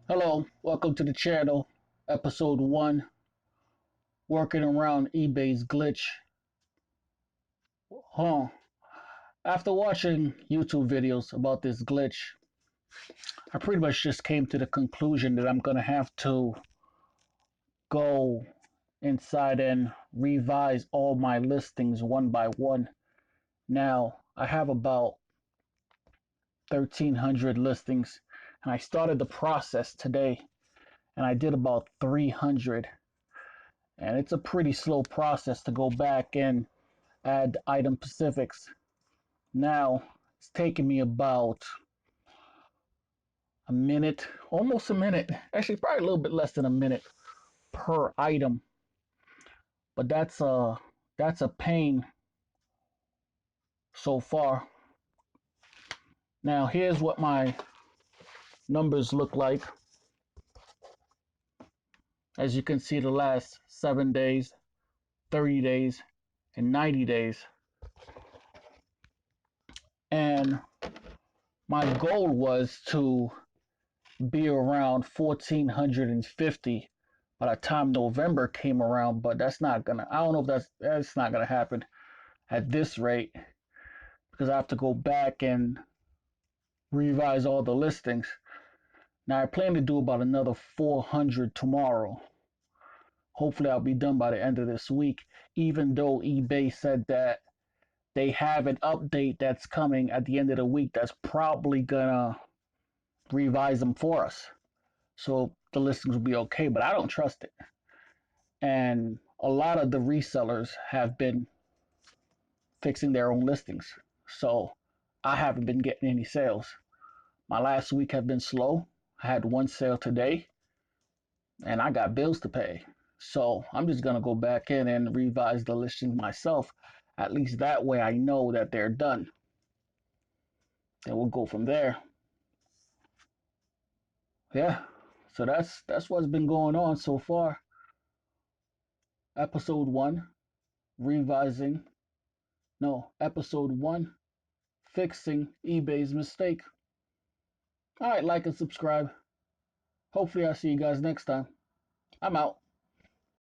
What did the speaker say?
Hello, welcome to the channel, episode 1, working around eBay's glitch. Huh. After watching YouTube videos about this glitch, I pretty much just came to the conclusion that I'm going to have to go inside and revise all my listings one by one. Now, I have about 1,300 listings, and I started the process today, and I did about 300. And it's a pretty slow process to go back and add item specifics. Now, it's taking me about a minute, almost a minute, actually probably a little bit less than a minute per item. But that's a pain so far. Now, here's what my numbers look like. As you can see, the last 7 days, 30 days, and 90 days. And my goal was to be around 1,450 by the time November came around, but I don't know if that's not gonna happen at this rate because I have to go back and revise all the listings. Now I plan to do about another 400 tomorrow. Hopefully I'll be done by the end of this week, even though eBay said that they have an update that's coming at the end of the week that's probably gonna revise them for us. So the listings will be okay, but I don't trust it. And a lot of the resellers have been fixing their own listings. So I haven't been getting any sales. My last week have been slow. I had one sale today and I got bills to pay. So I'm just going to go back in and revise the listings myself. At least that way I know that they're done. And we'll go from there. Yeah. So that's what's been going on so far. Episode 1, revising. No, episode 1, fixing eBay's mistake. All right, like and subscribe. Hopefully I'll see you guys next time. I'm out.